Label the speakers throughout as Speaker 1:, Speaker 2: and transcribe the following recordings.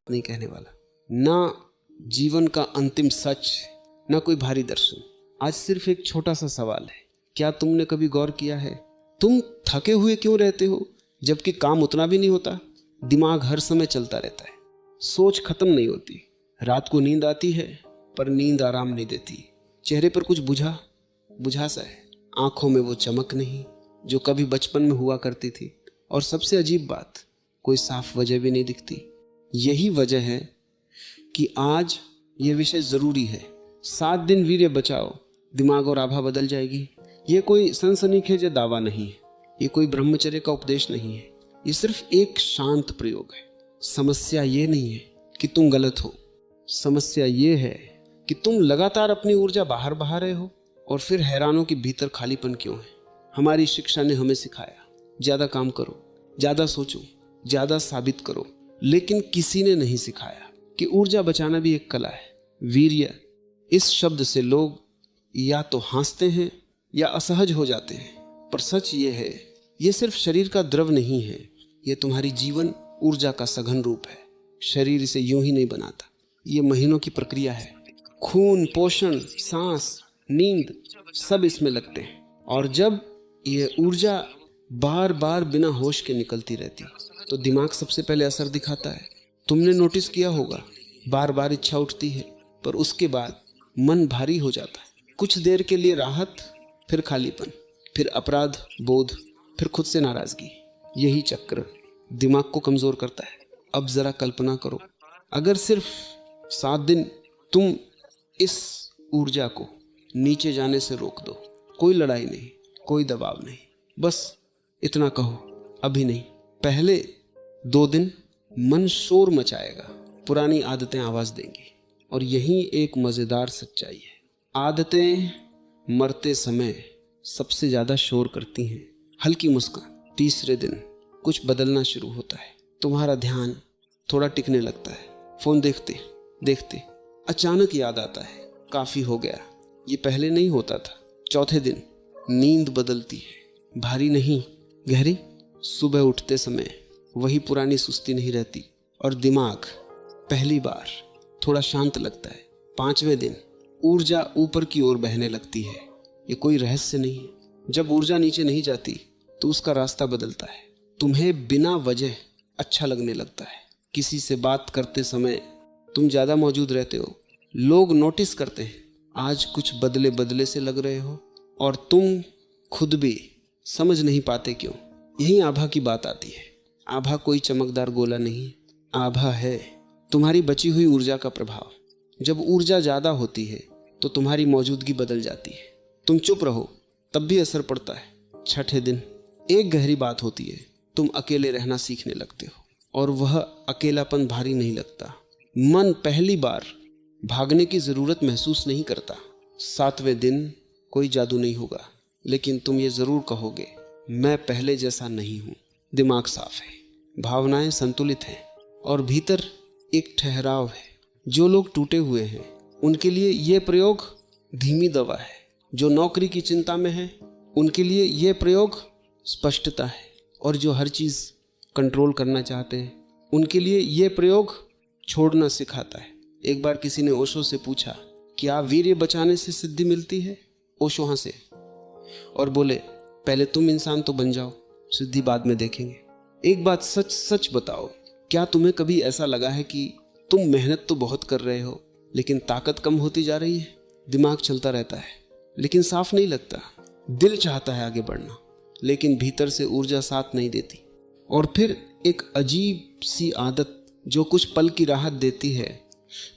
Speaker 1: नहीं कहने वाला, ना जीवन का अंतिम सच, ना कोई भारी दर्शन। आज सिर्फ एक छोटा सा सवाल है, क्या तुमने कभी गौर किया है तुम थके हुए क्यों रहते हो जबकि काम उतना भी नहीं होता? दिमाग हर समय चलता रहता है, सोच खत्म नहीं होती। रात को नींद आती है पर नींद आराम नहीं देती। चेहरे पर कुछ बुझा बुझा सा है, आंखों में वो चमक नहीं जो कभी बचपन में हुआ करती थी। और सबसे अजीब बात, कोई साफ वजह भी नहीं दिखती। यही वजह है कि आज ये विषय जरूरी है। 7 दिन वीर्य बचाओ, दिमाग और आभा बदल जाएगी। ये कोई सनसनीखेज दावा नहीं है, ये कोई ब्रह्मचर्य का उपदेश नहीं है, ये सिर्फ एक शांत प्रयोग है। समस्या ये नहीं है कि तुम गलत हो, समस्या ये है कि तुम लगातार अपनी ऊर्जा बाहर बहा रहे हो और फिर हैरानों के भीतर खालीपन क्यों है। हमारी शिक्षा ने हमें सिखाया ज्यादा काम करो, ज्यादा सोचो, ज्यादा साबित करो, लेकिन किसी ने नहीं सिखाया कि ऊर्जा बचाना भी एक कला है। वीर्य, इस शब्द से लोग या तो हंसते हैं या असहज हो जाते हैं, पर सच ये है, ये सिर्फ शरीर का द्रव नहीं है, ये तुम्हारी जीवन ऊर्जा का सघन रूप है। शरीर इसे यूं ही नहीं बनाता, ये महीनों की प्रक्रिया है। खून, पोषण, सांस, नींद सब इसमें लगते हैं। और जब ये ऊर्जा बार बार बिना होश के निकलती रहती तो दिमाग सबसे पहले असर दिखाता है। तुमने नोटिस किया होगा, बार बार इच्छा उठती है पर उसके बाद मन भारी हो जाता है। कुछ देर के लिए राहत, फिर खालीपन, फिर अपराध बोध, फिर खुद से नाराजगी। यही चक्र दिमाग को कमजोर करता है। अब जरा कल्पना करो, अगर सिर्फ 7 दिन तुम इस ऊर्जा को नीचे जाने से रोक दो, कोई लड़ाई नहीं, कोई दबाव नहीं, बस इतना कहो, अभी नहीं। पहले 2 दिन मन शोर मचाएगा, पुरानी आदतें आवाज देंगी। और यही एक मजेदार सच्चाई है, आदतें मरते समय सबसे ज्यादा शोर करती हैं। हल्की मुस्कान, तीसरे दिन कुछ बदलना शुरू होता है। तुम्हारा ध्यान थोड़ा टिकने लगता है। फोन देखते देखते अचानक याद आता है, काफी हो गया, ये पहले नहीं होता था। चौथे दिन नींद बदलती है, भारी नहीं, गहरी। सुबह उठते समय वही पुरानी सुस्ती नहीं रहती और दिमाग पहली बार थोड़ा शांत लगता है। 5वें दिन ऊर्जा ऊपर की ओर बहने लगती है। ये कोई रहस्य नहीं है। जब ऊर्जा नीचे नहीं जाती तो उसका रास्ता बदलता है। तुम्हें बिना वजह अच्छा लगने लगता है। किसी से बात करते समय तुम ज्यादा मौजूद रहते हो। लोग नोटिस करते हैं, आज कुछ बदले बदले से लग रहे हो, और तुम खुद भी समझ नहीं पाते क्यों। यही आभा की बात आती है। आभा कोई चमकदार गोला नहीं, आभा है तुम्हारी बची हुई ऊर्जा का प्रभाव। जब ऊर्जा ज्यादा होती है तो तुम्हारी मौजूदगी बदल जाती है। तुम चुप रहो तब भी असर पड़ता है। 6ठे दिन एक गहरी बात होती है, तुम अकेले रहना सीखने लगते हो और वह अकेलापन भारी नहीं लगता। मन पहली बार भागने की जरूरत महसूस नहीं करता। 7वें दिन कोई जादू नहीं होगा, लेकिन तुम ये जरूर कहोगे, मैं पहले जैसा नहीं हूं। दिमाग साफ है, भावनाएं संतुलित हैं और भीतर एक ठहराव है। जो लोग टूटे हुए हैं उनके लिए ये प्रयोग धीमी दवा है। जो नौकरी की चिंता में है उनके लिए ये प्रयोग स्पष्टता है। और जो हर चीज कंट्रोल करना चाहते हैं उनके लिए ये प्रयोग छोड़ना सिखाता है। एक बार किसी ने ओशो से पूछा, क्या वीर्य बचाने से सिद्धि मिलती है? ओशो हंसे और बोले, पहले तुम इंसान तो बन जाओ, सिद्धि बाद में देखेंगे। एक बात सच सच बताओ, क्या तुम्हें कभी ऐसा लगा है कि तुम मेहनत तो बहुत कर रहे हो लेकिन ताकत कम होती जा रही है? दिमाग चलता रहता है लेकिन साफ नहीं लगता। दिल चाहता है आगे बढ़ना लेकिन भीतर से ऊर्जा साथ नहीं देती। और फिर एक अजीब सी आदत जो कुछ पल की राहत देती है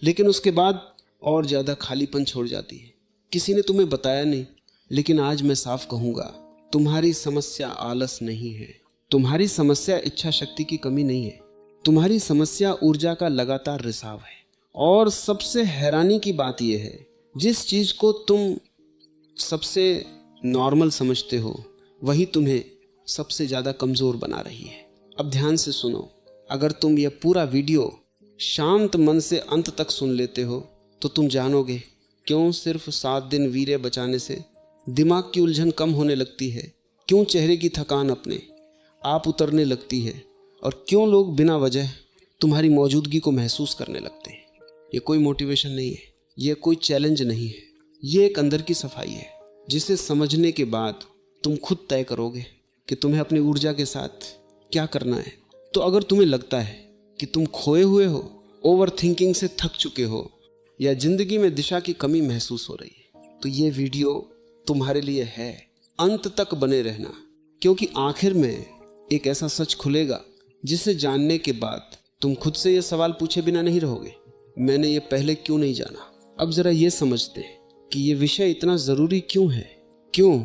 Speaker 1: लेकिन उसके बाद और ज्यादा खालीपन छोड़ जाती है। किसी ने तुम्हें बताया नहीं, लेकिन आज मैं साफ कहूंगा, तुम्हारी समस्या आलस नहीं है, तुम्हारी समस्या इच्छा शक्ति की कमी नहीं है, तुम्हारी समस्या ऊर्जा का लगातार रिसाव है। और सबसे हैरानी की बात यह है, जिस चीज को तुम सबसे नॉर्मल समझते हो वही तुम्हें सबसे ज्यादा कमजोर बना रही है। अब ध्यान से सुनो, अगर तुम यह पूरा वीडियो शांत मन से अंत तक सुन लेते हो तो तुम जानोगे क्यों सिर्फ 7 दिन वीर्य बचाने से दिमाग की उलझन कम होने लगती है, क्यों चेहरे की थकान अपने आप उतरने लगती है, और क्यों लोग बिना वजह तुम्हारी मौजूदगी को महसूस करने लगते हैं। ये कोई मोटिवेशन नहीं है, ये कोई चैलेंज नहीं है, ये एक अंदर की सफाई है जिसे समझने के बाद तुम खुद तय करोगे कि तुम्हें अपनी ऊर्जा के साथ क्या करना है। तो अगर तुम्हें लगता है कि तुम खोए हुए हो, ओवर थिंकिंग से थक चुके हो, या जिंदगी में दिशा की कमी महसूस हो रही है, तो ये वीडियो तुम्हारे लिए है। अंत तक बने रहना, क्योंकि आखिर में एक ऐसा सच खुलेगा जिसे जानने के बाद तुम खुद से ये सवाल पूछे बिना नहीं रहोगे, मैंने ये पहले क्यों नहीं जाना। अब जरा ये समझते हैं कि ये विषय इतना ज़रूरी क्यों है। क्यों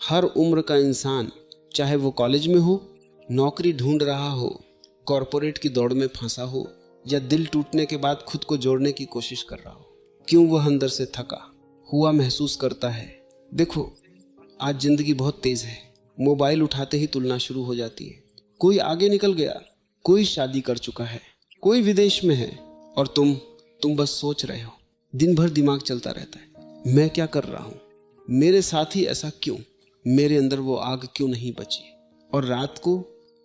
Speaker 1: हर उम्र का इंसान, चाहे वो कॉलेज में हो, नौकरी ढूंढ रहा हो, कॉरपोरेट की दौड़ में फंसा हो, या दिल टूटने के बाद खुद को जोड़ने की कोशिश कर रहा हो, क्यों वह अंदर से थका हुआ महसूस करता है। देखो, आज जिंदगी बहुत तेज है। मोबाइल उठाते ही तुलना शुरू हो जाती है। कोई आगे निकल गया, कोई शादी कर चुका है, कोई विदेश में है, और तुम बस सोच रहे हो। दिन भर दिमाग चलता रहता है, मैं क्या कर रहा हूँ, मेरे साथ ही ऐसा क्यों, मेरे अंदर वो आग क्यों नहीं बची। और रात को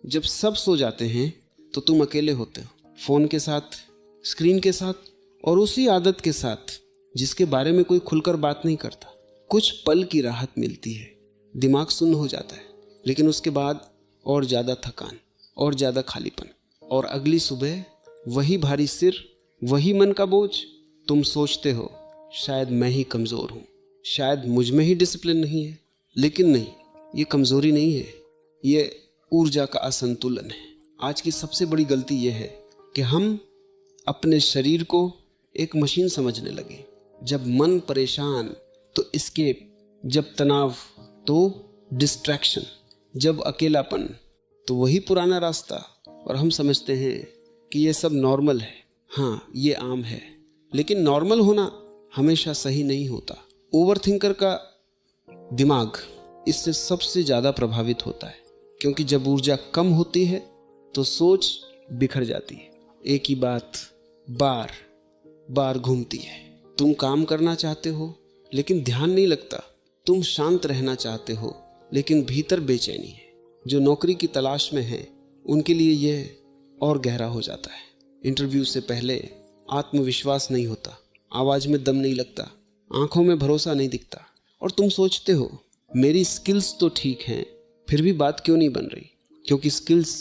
Speaker 1: जब सब सो जाते हैं तो तुम अकेले होते हो, फोन के साथ, स्क्रीन के साथ, और उसी आदत के साथ जिसके बारे में कोई खुलकर बात नहीं करता। कुछ पल की राहत मिलती है, दिमाग सुन्न हो जाता है, लेकिन उसके बाद और ज़्यादा थकान, और ज़्यादा खालीपन, और अगली सुबह वही भारी सिर, वही मन का बोझ। तुम सोचते हो शायद मैं ही कमज़ोर हूँ, शायद मुझ में ही डिसिप्लिन नहीं है। लेकिन नहीं, ये कमज़ोरी नहीं है, ये ऊर्जा का असंतुलन है। आज की सबसे बड़ी गलती यह है कि हम अपने शरीर को एक मशीन समझने लगे। जब मन परेशान तो एस्केप, जब तनाव तो डिस्ट्रैक्शन, जब अकेलापन तो वही पुराना रास्ता। और हम समझते हैं कि ये सब नॉर्मल है। हाँ, ये आम है, लेकिन नॉर्मल होना हमेशा सही नहीं होता। ओवर थिंकर का दिमाग इससे सबसे ज़्यादा प्रभावित होता है, क्योंकि जब ऊर्जा कम होती है तो सोच बिखर जाती है, एक ही बात बार बार घूमती है। तुम काम करना चाहते हो लेकिन ध्यान नहीं लगता, तुम शांत रहना चाहते हो लेकिन भीतर बेचैनी है। जो नौकरी की तलाश में है उनके लिए यह और गहरा हो जाता है। इंटरव्यू से पहले आत्मविश्वास नहीं होता, आवाज़ में दम नहीं लगता, आंखों में भरोसा नहीं दिखता, और तुम सोचते हो मेरी स्किल्स तो ठीक हैं, फिर भी बात क्यों नहीं बन रही। क्योंकि स्किल्स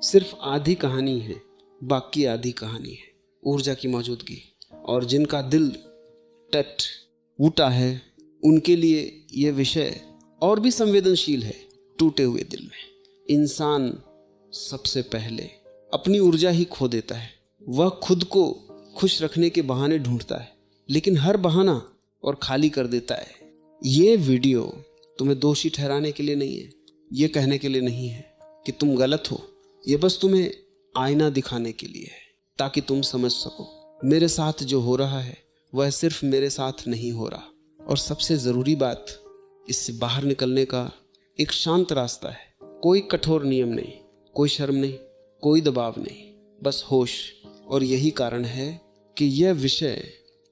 Speaker 1: सिर्फ आधी कहानी है, बाकी आधी कहानी है ऊर्जा की मौजूदगी। और जिनका दिल टट टूटा है उनके लिए यह विषय और भी संवेदनशील है। टूटे हुए दिल में इंसान सबसे पहले अपनी ऊर्जा ही खो देता है। वह खुद को खुश रखने के बहाने ढूंढता है, लेकिन हर बहाना और खाली कर देता है। ये वीडियो तुम्हें दोषी ठहराने के लिए नहीं है, ये कहने के लिए नहीं है कि तुम गलत हो, ये बस तुम्हें आईना दिखाने के लिए है, ताकि तुम समझ सको मेरे साथ जो हो रहा है वह सिर्फ मेरे साथ नहीं हो रहा। और सबसे ज़रूरी बात, इससे बाहर निकलने का एक शांत रास्ता है। कोई कठोर नियम नहीं, कोई शर्म नहीं, कोई दबाव नहीं, बस होश। और यही कारण है कि यह विषय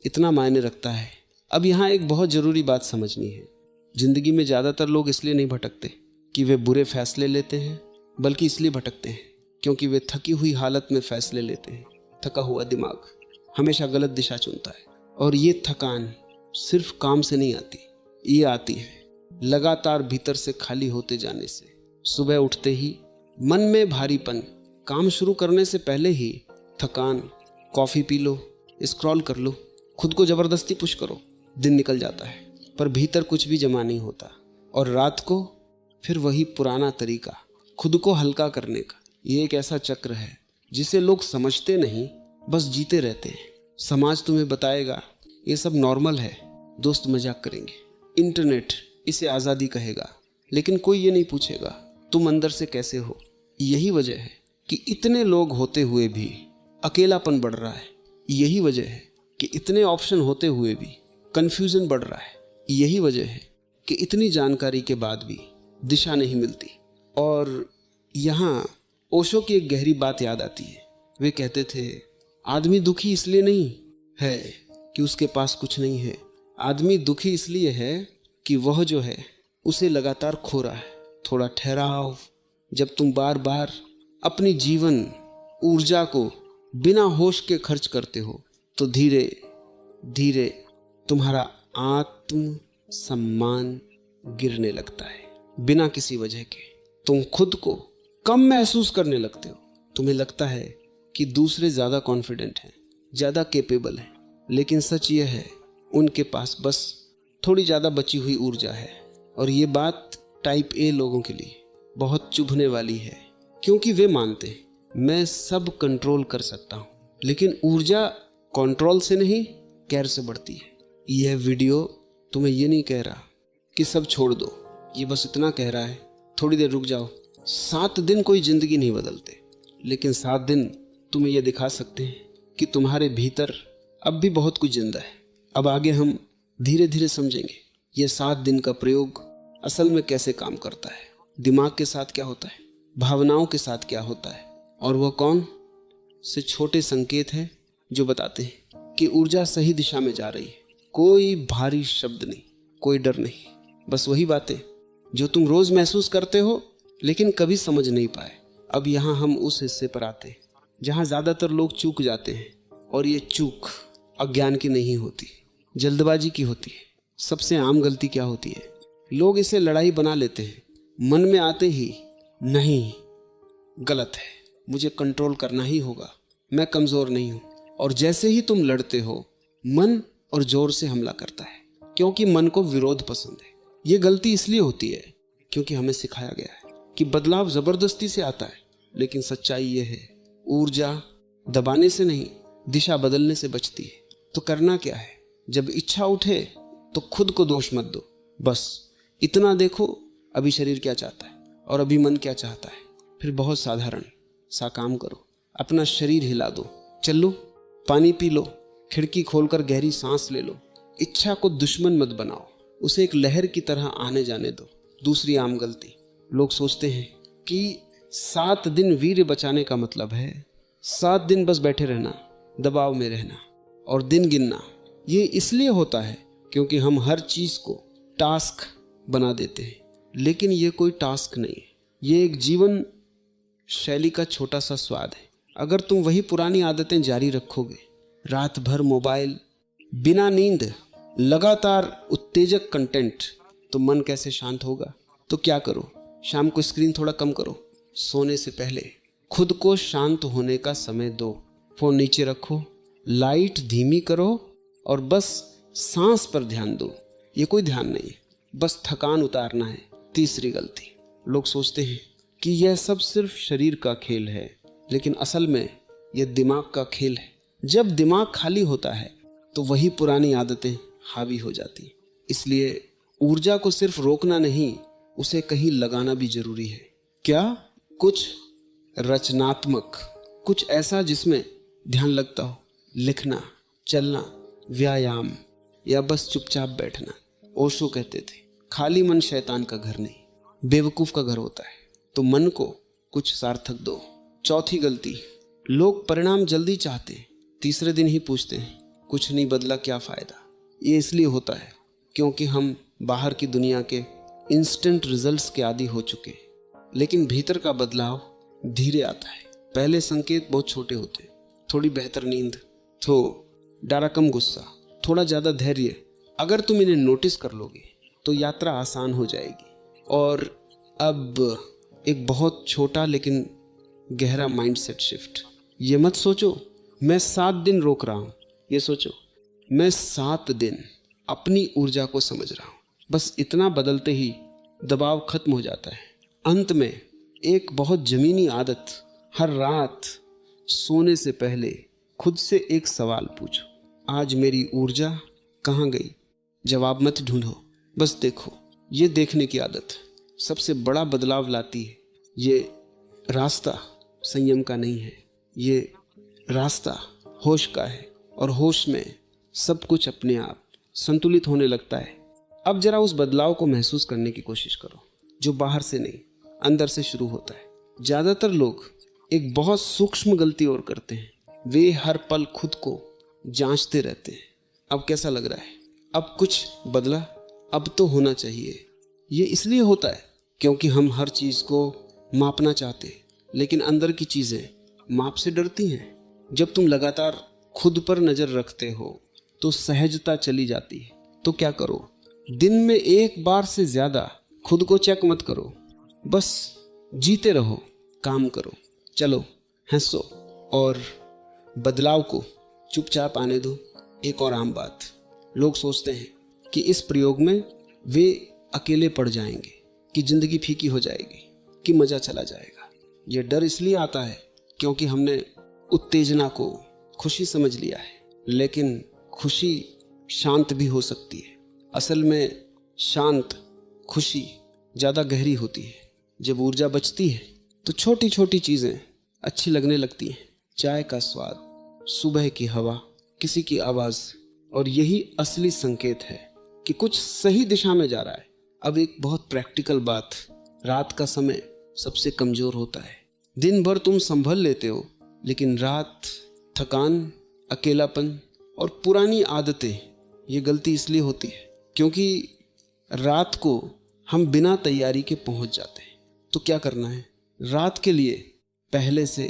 Speaker 1: इतना मायने रखता है। अब यहाँ एक बहुत ज़रूरी बात समझनी है। जिंदगी में ज़्यादातर लोग इसलिए नहीं भटकते कि वे बुरे फैसले लेते हैं, बल्कि इसलिए भटकते हैं क्योंकि वे थकी हुई हालत में फैसले लेते हैं। थका हुआ दिमाग हमेशा गलत दिशा चुनता है, और ये थकान सिर्फ काम से नहीं आती, ये आती है लगातार भीतर से खाली होते जाने से। सुबह उठते ही मन में भारीपन, काम शुरू करने से पहले ही थकान, कॉफ़ी पी लो, स्क्रॉल कर लो, खुद को ज़बरदस्ती पुश करो, दिन निकल जाता है पर भीतर कुछ भी जमा नहीं होता। और रात को फिर वही पुराना तरीका, खुद को हल्का करने का। ये एक ऐसा चक्र है जिसे लोग समझते नहीं, बस जीते रहते हैं। समाज तुम्हें बताएगा ये सब नॉर्मल है, दोस्त मजाक करेंगे, इंटरनेट इसे आज़ादी कहेगा, लेकिन कोई ये नहीं पूछेगा तुम अंदर से कैसे हो। यही वजह है कि इतने लोग होते हुए भी अकेलापन बढ़ रहा है। यही वजह है कि इतने ऑप्शन होते हुए भी कन्फ्यूज़न बढ़ रहा है। यही वजह है कि इतनी जानकारी के बाद भी दिशा नहीं मिलती। और यहाँ ओशो की एक गहरी बात याद आती है। वे कहते थे, आदमी दुखी इसलिए नहीं है कि उसके पास कुछ नहीं है, आदमी दुखी इसलिए है कि वह जो है उसे लगातार खो रहा है। थोड़ा ठहराव, जब तुम बार बार अपनी जीवन ऊर्जा को बिना होश के खर्च करते हो तो धीरे धीरे तुम्हारा आत्म सम्मान गिरने लगता है। बिना किसी वजह के तुम खुद को कम महसूस करने लगते हो। तुम्हें लगता है कि दूसरे ज़्यादा कॉन्फिडेंट हैं, ज़्यादा कैपेबल हैं, लेकिन सच ये है उनके पास बस थोड़ी ज़्यादा बची हुई ऊर्जा है। और ये बात टाइप ए लोगों के लिए बहुत चुभने वाली है, क्योंकि वे मानते हैं मैं सब कंट्रोल कर सकता हूँ। लेकिन ऊर्जा कंट्रोल से नहीं, केयर से बढ़ती है। यह वीडियो तुम्हें ये नहीं कह रहा कि सब छोड़ दो, ये बस इतना कह रहा है थोड़ी देर रुक जाओ। 7 दिन कोई जिंदगी नहीं बदलते, लेकिन 7 दिन तुम्हें यह दिखा सकते हैं कि तुम्हारे भीतर अब भी बहुत कुछ जिंदा है। अब आगे हम धीरे धीरे समझेंगे यह 7 दिन का प्रयोग असल में कैसे काम करता है, दिमाग के साथ क्या होता है, भावनाओं के साथ क्या होता है, और वह कौन से छोटे संकेत हैं जो बताते हैं कि ऊर्जा सही दिशा में जा रही है। कोई भारी शब्द नहीं, कोई डर नहीं, बस वही बातें जो तुम रोज महसूस करते हो लेकिन कभी समझ नहीं पाए। अब यहाँ हम उस हिस्से पर आते हैं जहाँ ज़्यादातर लोग चूक जाते हैं, और ये चूक अज्ञान की नहीं होती, जल्दबाजी की होती है। सबसे आम गलती क्या होती है, लोग इसे लड़ाई बना लेते हैं। मन में आते ही नहीं, गलत है, मुझे कंट्रोल करना ही होगा, मैं कमज़ोर नहीं हूँ। और जैसे ही तुम लड़ते हो मन और जोर से हमला करता है, क्योंकि मन को विरोध पसंद है। ये गलती इसलिए होती है क्योंकि हमें सिखाया गया है कि बदलाव जबरदस्ती से आता है, लेकिन सच्चाई ये है ऊर्जा दबाने से नहीं, दिशा बदलने से बचती है। तो करना क्या है, जब इच्छा उठे तो खुद को दोष मत दो, बस इतना देखो अभी शरीर क्या चाहता है और अभी मन क्या चाहता है। फिर बहुत साधारण सा काम करो, अपना शरीर हिला दो, चल लो, पानी पी लो, खिड़की खोलकर गहरी सांस ले लो। इच्छा को दुश्मन मत बनाओ, उसे एक लहर की तरह आने जाने दो। दूसरी आम गलती, लोग सोचते हैं कि 7 दिन वीर्य बचाने का मतलब है 7 दिन बस बैठे रहना, दबाव में रहना और दिन गिनना। ये इसलिए होता है क्योंकि हम हर चीज को टास्क बना देते हैं, लेकिन ये कोई टास्क नहीं है, ये एक जीवन शैली का छोटा सा स्वाद है। अगर तुम वही पुरानी आदतें जारी रखोगे, रात भर मोबाइल, बिना नींद, लगातार उत्तेजक कंटेंट, तो मन कैसे शांत होगा। तो क्या करो, शाम को स्क्रीन थोड़ा कम करो, सोने से पहले खुद को शांत होने का समय दो। फोन नीचे रखो, लाइट धीमी करो और बस सांस पर ध्यान दो। ये कोई ध्यान नहीं है, बस थकान उतारना है। तीसरी गलती, लोग सोचते हैं कि यह सब सिर्फ शरीर का खेल है, लेकिन असल में यह दिमाग का खेल है। जब दिमाग खाली होता है तो वही पुरानी आदतें हावी हो जाती हैं। इसलिए ऊर्जा को सिर्फ रोकना नहीं, उसे कहीं लगाना भी जरूरी है। क्या? कुछ रचनात्मक, कुछ ऐसा जिसमें ध्यान लगता हो, लिखना, चलना, व्यायाम, या बस चुपचाप बैठना। ओशो कहते थे खाली मन शैतान का घर नहीं, बेवकूफ का घर होता है। तो मन को कुछ सार्थक दो। चौथी गलती, लोग परिणाम जल्दी चाहते हैं, तीसरे दिन ही पूछते हैं कुछ नहीं बदला, क्या फायदा। ये इसलिए होता है क्योंकि हम बाहर की दुनिया के इंस्टेंट रिजल्ट्स के आदी हो चुके हैं, लेकिन भीतर का बदलाव धीरे आता है। पहले संकेत बहुत छोटे होते हैं, थोड़ी बेहतर नींद, थोड़ा कम गुस्सा, थोड़ा ज़्यादा धैर्य। अगर तुम इन्हें नोटिस कर लोगे तो यात्रा आसान हो जाएगी। और अब एक बहुत छोटा लेकिन गहरा माइंडसेट शिफ्ट। ये मत सोचो मैं 7 दिन रोक रहा हूँ, ये सोचो मैं 7 दिन अपनी ऊर्जा को समझ रहा हूँ। बस इतना बदलते ही दबाव खत्म हो जाता है। अंत में एक बहुत जमीनी आदत, हर रात सोने से पहले खुद से एक सवाल पूछो, आज मेरी ऊर्जा कहाँ गई। जवाब मत ढूंढो, बस देखो। ये देखने की आदत सबसे बड़ा बदलाव लाती है। ये रास्ता संयम का नहीं है, ये रास्ता होश का है, और होश में सब कुछ अपने आप संतुलित होने लगता है। अब जरा उस बदलाव को महसूस करने की कोशिश करो जो बाहर से नहीं, अंदर से शुरू होता है। ज़्यादातर लोग एक बहुत सूक्ष्म गलती और करते हैं, वे हर पल खुद को जांचते रहते हैं। अब कैसा लग रहा है, अब कुछ बदला, अब तो होना चाहिए। ये इसलिए होता है क्योंकि हम हर चीज़ को मापना चाहते हैं, लेकिन अंदर की चीज़ें माप से डरती हैं। जब तुम लगातार खुद पर नजर रखते हो तो सहजता चली जाती है। तो क्या करो, दिन में एक बार से ज्यादा खुद को चेक मत करो, बस जीते रहो, काम करो, चलो, हंसो और बदलाव को चुपचाप आने दो। एक और आम बात, लोग सोचते हैं कि इस प्रयोग में वे अकेले पड़ जाएंगे, कि जिंदगी फीकी हो जाएगी, कि मजा चला जाएगा। यह डर इसलिए आता है क्योंकि हमने उत्तेजना को खुशी समझ लिया है, लेकिन खुशी शांत भी हो सकती है। असल में शांत खुशी ज़्यादा गहरी होती है। जब ऊर्जा बचती है तो छोटी छोटी चीज़ें अच्छी लगने लगती हैं। चाय का स्वाद, सुबह की हवा, किसी की आवाज़, और यही असली संकेत है कि कुछ सही दिशा में जा रहा है। अब एक बहुत प्रैक्टिकल बात, रात का समय सबसे कमज़ोर होता है। दिन भर तुम संभल लेते हो, लेकिन रात थकान, अकेलापन और पुरानी आदतें, ये गलती इसलिए होती है क्योंकि रात को हम बिना तैयारी के पहुंच जाते हैं। तो क्या करना है, रात के लिए पहले से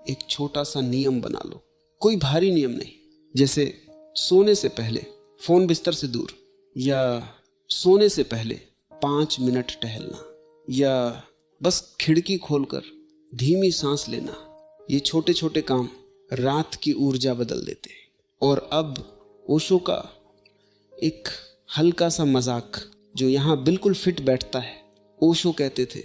Speaker 1: एक छोटा सा नियम बना लो। कोई भारी नियम नहीं, जैसे सोने से पहले फोन बिस्तर से दूर, या सोने से पहले 5 मिनट टहलना, या बस खिड़की खोलकर धीमी सांस लेना। ये छोटे छोटे काम रात की ऊर्जा बदल देते हैं। और अब ओशो का एक हल्का सा मजाक जो यहाँ बिल्कुल फिट बैठता है। ओशो कहते थे,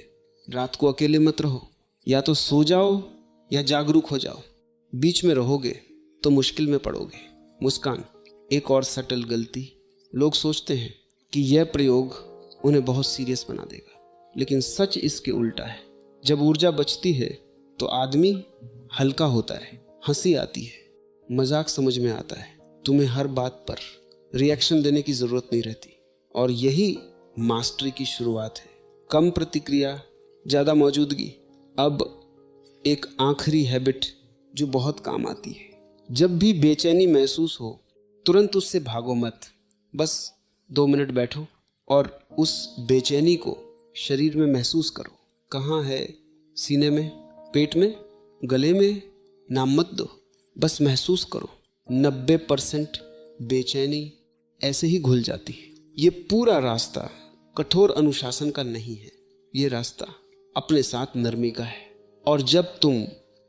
Speaker 1: रात को अकेले मत रहो, या तो सो जाओ या जागरूक हो जाओ। बीच में रहोगे तो मुश्किल में पड़ोगे। मुस्कान, एक और सटल गलती, लोग सोचते हैं कि यह प्रयोग उन्हें बहुत सीरियस बना देगा, लेकिन सच इसके उल्टा है। जब ऊर्जा बचती है तो आदमी हल्का होता है, हंसी आती है, मजाक समझ में आता है, तुम्हें हर बात पर रिएक्शन देने की जरूरत नहीं रहती। और यही मास्टरी की शुरुआत है। कम प्रतिक्रिया, ज़्यादा मौजूदगी। अब एक आखिरी हैबिट जो बहुत काम आती है, जब भी बेचैनी महसूस हो तुरंत उससे भागो मत। बस 2 मिनट बैठो और उस बेचैनी को शरीर में महसूस करो। कहाँ है, सीने में, पेट में, गले में, नाम मत दो, बस महसूस करो। 90% बेचैनी ऐसे ही घुल जाती है। ये पूरा रास्ता कठोर अनुशासन का नहीं है, ये रास्ता अपने साथ नरमी का है। और जब तुम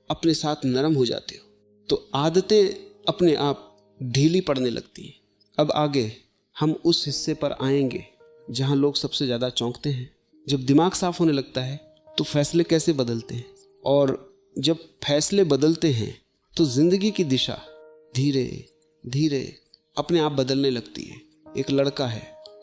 Speaker 1: अपने साथ नरम हो जाते हो तो आदतें अपने आप ढीली पड़ने लगती हैं। अब आगे हम उस हिस्से पर आएंगे जहां लोग सबसे ज़्यादा चौंकते हैं। जब दिमाग साफ होने लगता है तो फैसले कैसे बदलते हैं, और जब फैसले बदलते हैं तो जिंदगी की दिशा धीरे धीरे अपने आप बदलने लगती है। एक लड़का है,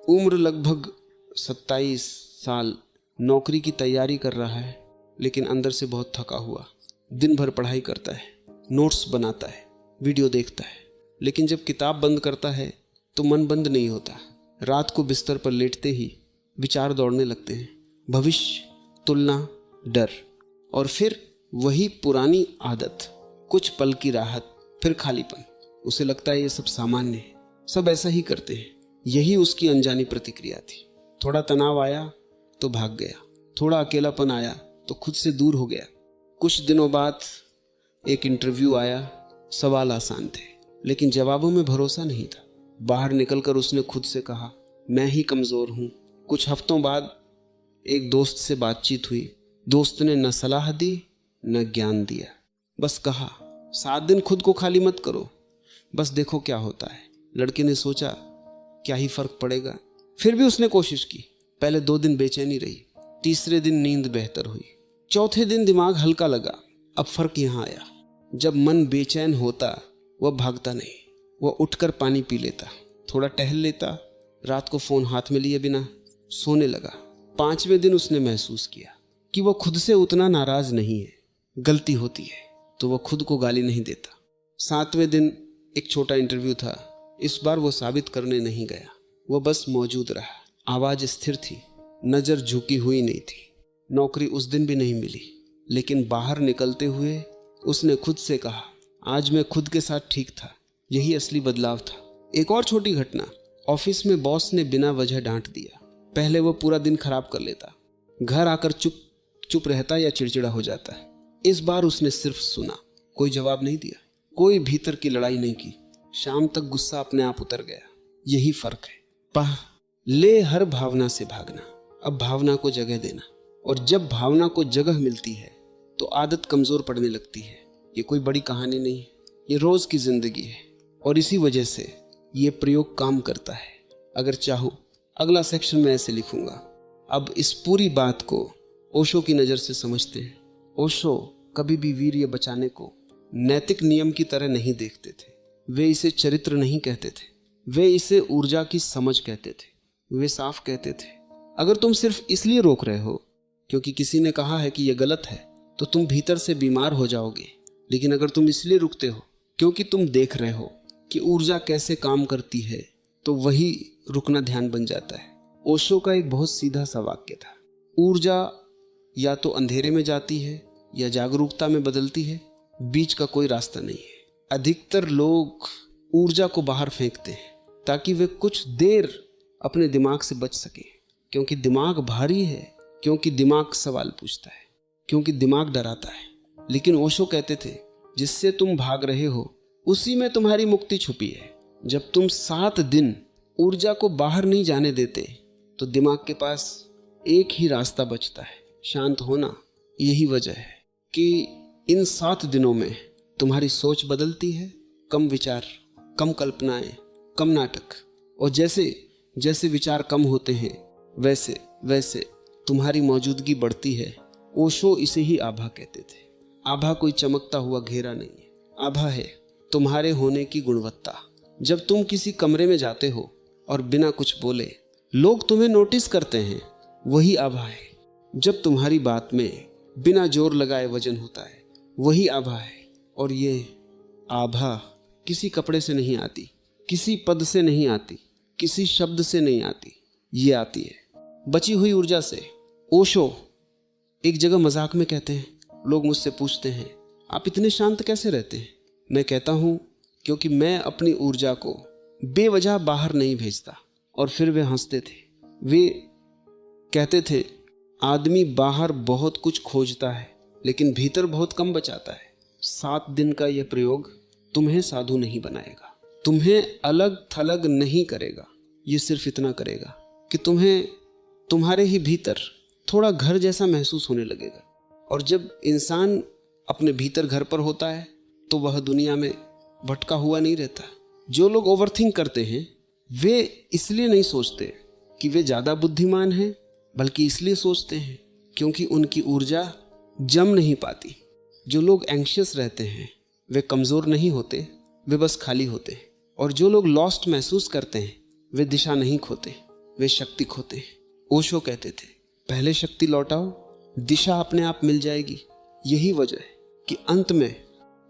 Speaker 1: उम्र लगभग 27 साल, नौकरी की तैयारी कर रहा है, लेकिन अंदर से बहुत थका हुआ। दिन भर पढ़ाई करता है, नोट्स बनाता है, वीडियो देखता है, लेकिन जब किताब बंद करता है तो मन बंद नहीं होता। रात को बिस्तर पर लेटते ही विचार दौड़ने लगते हैं, भविष्य, तुलना, डर, और फिर वही पुरानी आदत। कुछ पल की राहत, फिर खालीपन। उसे लगता है ये सब सामान्य है, सब ऐसा ही करते हैं। यही उसकी अनजानी प्रतिक्रिया थी। थोड़ा तनाव आया तो भाग गया, थोड़ा अकेलापन आया तो खुद से दूर हो गया। कुछ दिनों बाद एक इंटरव्यू आया, सवाल आसान थे लेकिन जवाबों में भरोसा नहीं था। बाहर निकलकर उसने खुद से कहा, मैं ही कमज़ोर हूँ। कुछ हफ्तों बाद एक दोस्त से बातचीत हुई। दोस्त ने न सलाह दी न ज्ञान दिया, बस कहा 7 दिन खुद को खाली मत करो, बस देखो क्या होता है। लड़के ने सोचा क्या ही फर्क पड़ेगा, फिर भी उसने कोशिश की। पहले 2 दिन बेचैनी रही, तीसरे दिन नींद बेहतर हुई, चौथे दिन दिमाग हल्का लगा। अब फर्क यहाँ आया, जब मन बेचैन होता वह भागता नहीं, वह उठकर पानी पी लेता, थोड़ा टहल लेता, रात को फोन हाथ में लिए बिना सोने लगा। 5वें दिन उसने महसूस किया कि वह खुद से उतना नाराज नहीं है। गलती होती है तो वह खुद को गाली नहीं देता। 7वें दिन एक छोटा इंटरव्यू था। इस बार वो साबित करने नहीं गया, वह बस मौजूद रहा। आवाज स्थिर थी, नजर झुकी हुई नहीं थी। नौकरी उस दिन भी नहीं मिली, लेकिन बाहर निकलते हुए उसने खुद से कहा, आज मैं खुद के साथ ठीक था। यही असली बदलाव था। एक और छोटी घटना, ऑफिस में बॉस ने बिना वजह डांट दिया। पहले वो पूरा दिन खराब कर लेता, घर आकर चुप रहता या चिड़चिड़ा हो जाता। इस बार उसने सिर्फ सुना, कोई जवाब नहीं दिया। कोई भीतर की लड़ाई नहीं की, शाम तक गुस्सा अपने आप उतर गया। यही फर्क है। पहले हर भावना से भागना, अब भावना को जगह देना। और जब भावना को जगह मिलती है तो आदत कमजोर पड़ने लगती है। ये कोई बड़ी कहानी नहीं है, ये रोज की जिंदगी है। और इसी वजह से ये प्रयोग काम करता है। अगर चाहो अगला सेक्शन में ऐसे लिखूंगा। अब इस पूरी बात को ओशो की नज़र से समझते हैं। ओशो कभी भी वीर्य बचाने को नैतिक नियम की तरह नहीं देखते थे। वे इसे चरित्र नहीं कहते थे, वे इसे ऊर्जा की समझ कहते थे। वे साफ कहते थे, अगर तुम सिर्फ इसलिए रोक रहे हो क्योंकि किसी ने कहा है कि यह गलत है तो तुम भीतर से बीमार हो जाओगे। लेकिन अगर तुम इसलिए रुकते हो क्योंकि तुम देख रहे हो कि ऊर्जा कैसे काम करती है तो वही रुकना ध्यान बन जाता है। ओशो का एक बहुत सीधा सा वाक्य था, ऊर्जा या तो अंधेरे में जाती है या जागरूकता में बदलती है, बीच का कोई रास्ता नहीं है। अधिकतर लोग ऊर्जा को बाहर फेंकते हैं ताकि वे कुछ देर अपने दिमाग से बच सके, क्योंकि दिमाग भारी है, क्योंकि दिमाग सवाल पूछता है, क्योंकि दिमाग डराता है। लेकिन ओशो कहते थे, जिससे तुम भाग रहे हो उसी में तुम्हारी मुक्ति छुपी है। जब तुम 7 दिन ऊर्जा को बाहर नहीं जाने देते तो दिमाग के पास एक ही रास्ता बचता है, शांत होना। यही वजह है कि इन 7 दिनों में तुम्हारी सोच बदलती है, कम विचार, कम कल्पनाएं, कम नाटक। और जैसे जैसे विचार कम होते हैं वैसे वैसे तुम्हारी मौजूदगी बढ़ती है। ओशो इसे ही आभा कहते थे। आभा कोई चमकता हुआ घेरा नहीं है, आभा है तुम्हारे होने की गुणवत्ता। जब तुम किसी कमरे में जाते हो और बिना कुछ बोले लोग तुम्हें नोटिस करते हैं, वही आभा है। जब तुम्हारी बात में बिना जोर लगाए वजन होता है, वही आभा है। और ये आभा किसी कपड़े से नहीं आती, किसी पद से नहीं आती, किसी शब्द से नहीं आती, ये आती है बची हुई ऊर्जा से। ओशो एक जगह मजाक में कहते हैं, लोग मुझसे पूछते हैं आप इतने शांत कैसे रहते हैं? मैं कहता हूँ क्योंकि मैं अपनी ऊर्जा को बेवजह बाहर नहीं भेजता। और फिर वे हंसते थे। वे कहते थे, आदमी बाहर बहुत कुछ खोजता है लेकिन भीतर बहुत कम बचाता है। 7 दिन का यह प्रयोग तुम्हें साधु नहीं बनाएगा, तुम्हें अलग थलग नहीं करेगा। ये सिर्फ इतना करेगा कि तुम्हें तुम्हारे ही भीतर थोड़ा घर जैसा महसूस होने लगेगा। और जब इंसान अपने भीतर घर पर होता है तो वह दुनिया में भटका हुआ नहीं रहता। जो लोग ओवरथिंक करते हैं वे इसलिए नहीं सोचते कि वे ज़्यादा बुद्धिमान हैं, बल्कि इसलिए सोचते हैं क्योंकि उनकी ऊर्जा जम नहीं पाती। जो लोग एंग्शियस रहते हैं वे कमज़ोर नहीं होते, वे बस खाली होते हैं। और जो लोग लॉस्ट महसूस करते हैं वे दिशा नहीं खोते, वे शक्ति खोते हैं। ओशो कहते थे, पहले शक्ति लौटाओ, दिशा अपने आप मिल जाएगी। यही वजह है कि अंत में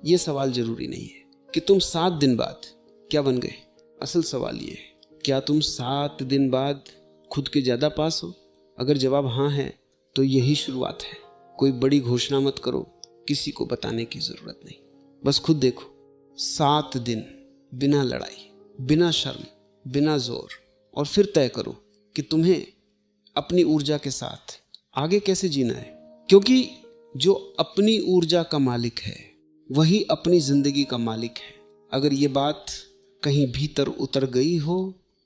Speaker 1: ये सवाल जरूरी नहीं है कि तुम 7 दिन बाद क्या बन गए। असल सवाल ये है, क्या तुम 7 दिन बाद खुद के ज़्यादा पास हो? अगर जवाब हाँ है तो यही शुरुआत है। कोई बड़ी घोषणा मत करो, किसी को बताने की ज़रूरत नहीं, बस खुद देखो। 7 दिन बिना लड़ाई, बिना शर्म, बिना जोर, और फिर तय करो कि तुम्हें अपनी ऊर्जा के साथ आगे कैसे जीना है। क्योंकि जो अपनी ऊर्जा का मालिक है वही अपनी जिंदगी का मालिक है। अगर ये बात कहीं भीतर उतर गई हो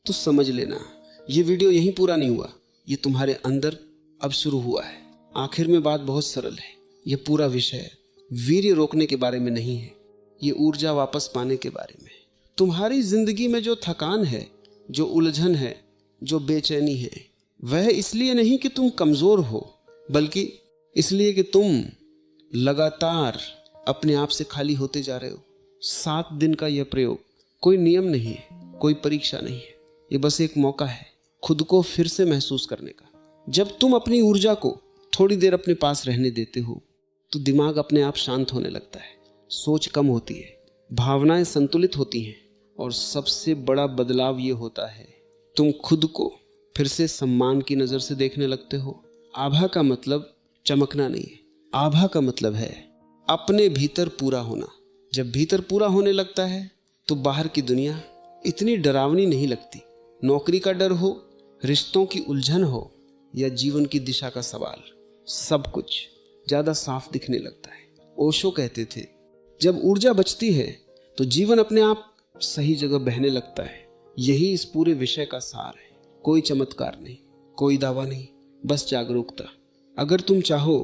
Speaker 1: तो समझ लेना ये वीडियो यहीं पूरा नहीं हुआ, ये तुम्हारे अंदर अब शुरू हुआ है। आखिर में बात बहुत सरल है, ये पूरा विषय वीर्य रोकने के बारे में नहीं है, ये ऊर्जा वापस पाने के बारे में। तुम्हारी जिंदगी में जो थकान है, जो उलझन है, जो बेचैनी है, वह इसलिए नहीं कि तुम कमजोर हो, बल्कि इसलिए कि तुम लगातार अपने आप से खाली होते जा रहे हो। 7 दिन का यह प्रयोग कोई नियम नहीं है, कोई परीक्षा नहीं है, ये बस एक मौका है खुद को फिर से महसूस करने का। जब तुम अपनी ऊर्जा को थोड़ी देर अपने पास रहने देते हो तो दिमाग अपने आप शांत होने लगता है, सोच कम होती है, भावनाएं संतुलित होती हैं, और सबसे बड़ा बदलाव ये होता है तुम खुद को फिर से सम्मान की नज़र से देखने लगते हो। आभा का मतलब चमकना नहीं है, आभा का मतलब है अपने भीतर पूरा होना। जब भीतर पूरा होने लगता है तो बाहर की दुनिया इतनी डरावनी नहीं लगती। नौकरी का डर हो, रिश्तों की उलझन हो या जीवन की दिशा का सवाल, सब कुछ ज़्यादा साफ दिखने लगता है। ओशो कहते थे, जब ऊर्जा बचती है तो जीवन अपने आप सही जगह बहने लगता है। यही इस पूरे विषय का सार है। कोई चमत्कार नहीं, कोई दावा नहीं, बस जागरूकता। अगर तुम चाहो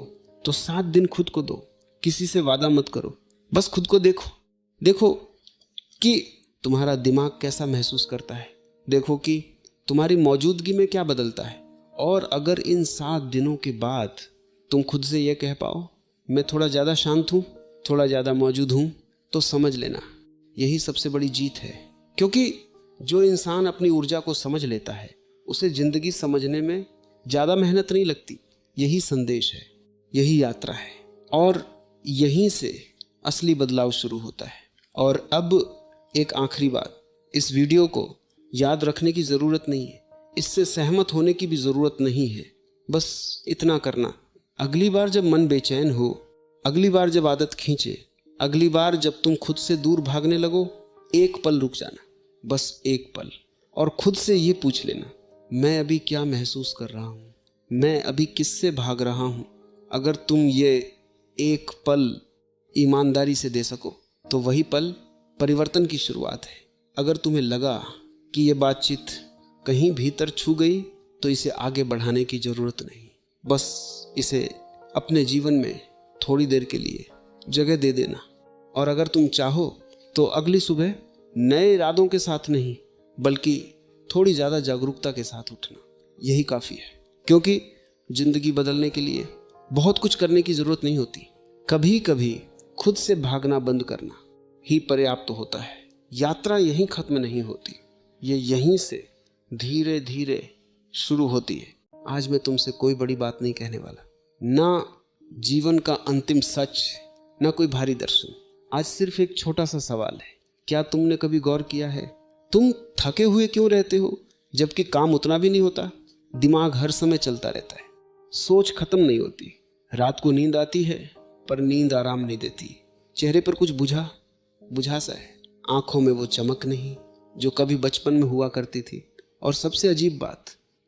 Speaker 1: तो 7 दिन खुद को दो, किसी से वादा मत करो, बस खुद को देखो। देखो कि तुम्हारा दिमाग कैसा महसूस करता है, देखो कि तुम्हारी मौजूदगी में क्या बदलता है। और अगर इन 7 दिनों के बाद तुम खुद से यह कह पाओ मैं थोड़ा ज़्यादा शांत हूँ, थोड़ा ज़्यादा मौजूद हूँ, तो समझ लेना यही सबसे बड़ी जीत है। क्योंकि जो इंसान अपनी ऊर्जा को समझ लेता है उसे जिंदगी समझने में ज़्यादा मेहनत नहीं लगती। यही संदेश है, यही यात्रा है, और यहीं से असली बदलाव शुरू होता है। और अब एक आखिरी बात, इस वीडियो को याद रखने की ज़रूरत नहीं है, इससे सहमत होने की भी ज़रूरत नहीं है। बस इतना करना, अगली बार जब मन बेचैन हो, अगली बार जब आदत खींचे, अगली बार जब तुम खुद से दूर भागने लगो, एक पल रुक जाना, बस एक पल, और खुद से ये पूछ लेना मैं अभी क्या महसूस कर रहा हूँ, मैं अभी किससे भाग रहा हूँ। अगर तुम ये एक पल ईमानदारी से दे सको तो वही पल परिवर्तन की शुरुआत है। अगर तुम्हें लगा कि ये बातचीत कहीं भीतर छू गई तो इसे आगे बढ़ाने की ज़रूरत नहीं, बस इसे अपने जीवन में थोड़ी देर के लिए जगह दे देना। और अगर तुम चाहो तो अगली सुबह नए इरादों के साथ नहीं बल्कि थोड़ी ज़्यादा जागरूकता के साथ उठना, यही काफ़ी है। क्योंकि ज़िंदगी बदलने के लिए बहुत कुछ करने की ज़रूरत नहीं होती, कभी कभी खुद से भागना बंद करना ही पर्याप्त होता है। यात्रा यहीं ख़त्म नहीं होती, ये यहीं से धीरे धीरे शुरू होती है। आज मैं तुमसे कोई बड़ी बात नहीं कहने वाला, ना जीवन का अंतिम सच, ना कोई भारी दर्शन। आज सिर्फ एक छोटा सा सवाल है, क्या तुमने कभी गौर किया है तुम थके हुए क्यों रहते हो जबकि काम उतना भी नहीं होता? दिमाग हर समय चलता रहता है, सोच खत्म नहीं होती, रात को नींद आती है पर नींद आराम नहीं देती, चेहरे पर कुछ बुझा सा है, आंखों में वो चमक नहीं जो कभी बचपन में हुआ करती थी, और सबसे अजीब बात,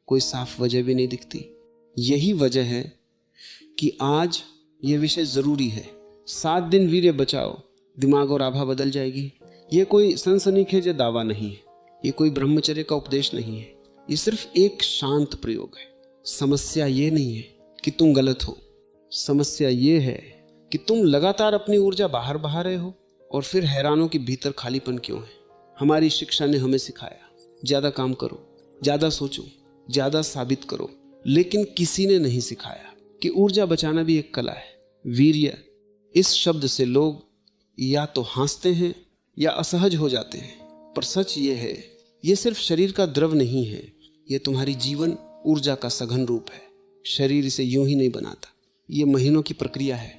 Speaker 1: कोई साफ वजह भी नहीं दिखती। यही वजह है कि आज ये विषय ज़रूरी है। 7 दिन वीर्य बचाओ, दिमाग और आभा बदल जाएगी। ये कोई सनसनीखेज दावा नहीं है, ये कोई ब्रह्मचर्य का उपदेश नहीं है, ये सिर्फ एक शांत प्रयोग है। समस्या ये नहीं है कि तुम गलत हो, समस्या ये है कि तुम लगातार अपनी ऊर्जा बाहर बहा रहे हो और फिर हैरान हो कि भीतर खालीपन क्यों है। हमारी शिक्षा ने हमें सिखाया ज़्यादा काम करो, ज़्यादा सोचो, ज़्यादा साबित करो, लेकिन किसी ने नहीं सिखाया कि ऊर्जा बचाना भी एक कला है। वीर्य, इस शब्द से लोग या तो हंसते हैं या असहज हो जाते हैं, पर सच ये है ये सिर्फ शरीर का द्रव नहीं है, ये तुम्हारी जीवन ऊर्जा का सघन रूप है। शरीर इसे यूं ही नहीं बनाता, ये महीनों की प्रक्रिया है।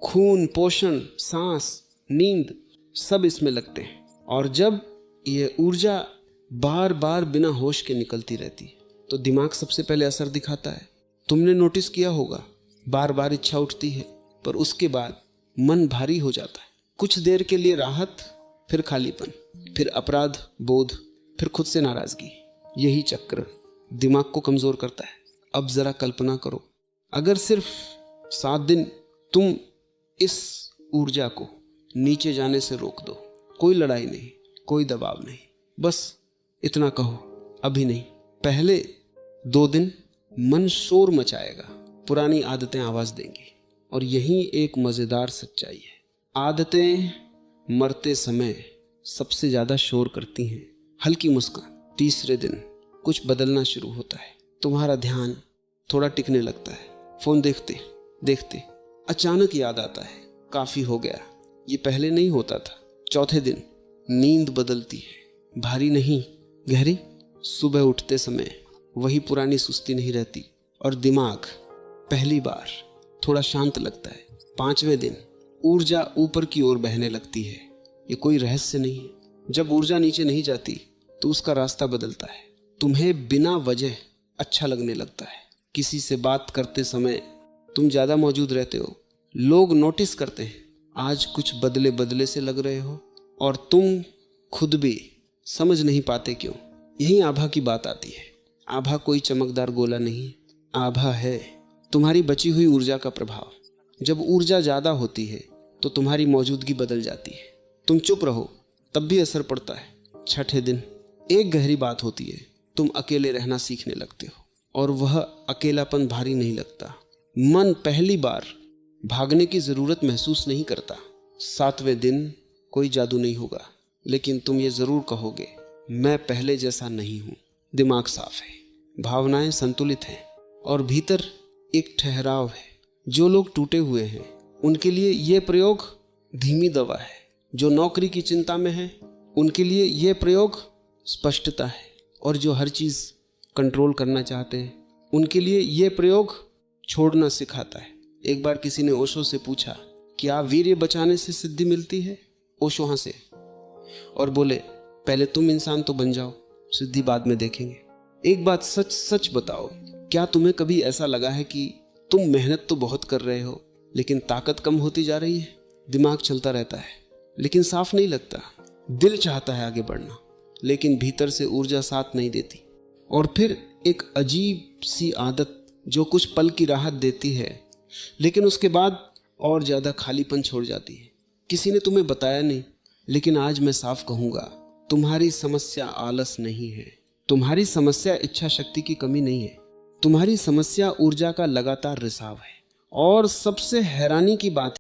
Speaker 1: खून, पोषण, सांस, नींद सब इसमें लगते हैं, और जब ये ऊर्जा बार बार बिना होश के निकलती रहती है तो दिमाग सबसे पहले असर दिखाता है। तुमने नोटिस किया होगा, बार बार इच्छा उठती है पर उसके बाद मन भारी हो जाता है। कुछ देर के लिए राहत, फिर खालीपन, फिर अपराध बोध, फिर खुद से नाराजगी। यही चक्र दिमाग को कमजोर करता है। अब जरा कल्पना करो, अगर सिर्फ 7 दिन तुम इस ऊर्जा को नीचे जाने से रोक दो, कोई लड़ाई नहीं, कोई दबाव नहीं, बस इतना कहो अभी नहीं। पहले 2 दिन मन शोर मचाएगा, पुरानी आदतें आवाज देंगी, और यही एक मजेदार सच्चाई है। आदतें मरते समय सबसे ज्यादा शोर करती हैं। हल्की मुस्कान, तीसरे दिन कुछ बदलना शुरू होता है। तुम्हारा ध्यान थोड़ा टिकने लगता है। फोन देखते देखते अचानक याद आता है, काफी हो गया, ये पहले नहीं होता था। चौथे दिन नींद बदलती है, भारी नहीं गहरी। सुबह उठते समय वही पुरानी सुस्ती नहीं रहती, और दिमाग पहली बार थोड़ा शांत लगता है। 5वें दिन ऊर्जा ऊपर की ओर बहने लगती है। ये कोई रहस्य नहीं है। जब ऊर्जा नीचे नहीं जाती तो उसका रास्ता बदलता है। तुम्हें बिना वजह अच्छा लगने लगता है। किसी से बात करते समय तुम ज्यादा मौजूद रहते हो। लोग नोटिस करते हैं, आज कुछ बदले बदले से लग रहे हो, और तुम खुद भी समझ नहीं पाते क्यों। यही आभा की बात आती है। आभा कोई चमकदार गोला नहीं, आभा है तुम्हारी बची हुई ऊर्जा का प्रभाव। जब ऊर्जा ज्यादा होती है तो तुम्हारी मौजूदगी बदल जाती है। तुम चुप रहो तब भी असर पड़ता है। छठे दिन एक गहरी बात होती है, तुम अकेले रहना सीखने लगते हो और वह अकेलापन भारी नहीं लगता। मन पहली बार भागने की जरूरत महसूस नहीं करता। सातवें दिन कोई जादू नहीं होगा, लेकिन तुम ये जरूर कहोगे, मैं पहले जैसा नहीं हूं। दिमाग साफ है, भावनाएं संतुलित हैं और भीतर एक ठहराव है। जो लोग टूटे हुए हैं उनके लिए यह प्रयोग धीमी दवा है। जो नौकरी की चिंता में है उनके लिए यह प्रयोग स्पष्टता है। और जो हर चीज कंट्रोल करना चाहते हैं उनके लिए यह प्रयोग छोड़ना सिखाता है। एक बार किसी ने ओशो से पूछा, क्या वीर्य बचाने से सिद्धि मिलती है? ओशो हंसे और बोले, पहले तुम इंसान तो बन जाओ, सिद्धि बाद में देखेंगे। एक बात सच सच बताओ, क्या तुम्हें कभी ऐसा लगा है कि तुम मेहनत तो बहुत कर रहे हो लेकिन ताकत कम होती जा रही है? दिमाग चलता रहता है लेकिन साफ नहीं लगता। दिल चाहता है आगे बढ़ना लेकिन भीतर से ऊर्जा साथ नहीं देती। और फिर एक अजीब सी आदत जो कुछ पल की राहत देती है लेकिन उसके बाद और ज्यादा खालीपन छोड़ जाती है। किसी ने तुम्हें बताया नहीं, लेकिन आज मैं साफ कहूंगा, तुम्हारी समस्या आलस नहीं है, तुम्हारी समस्या इच्छा शक्ति की कमी नहीं है, तुम्हारी समस्या ऊर्जा का लगातार रिसाव है। और सबसे हैरानी की बात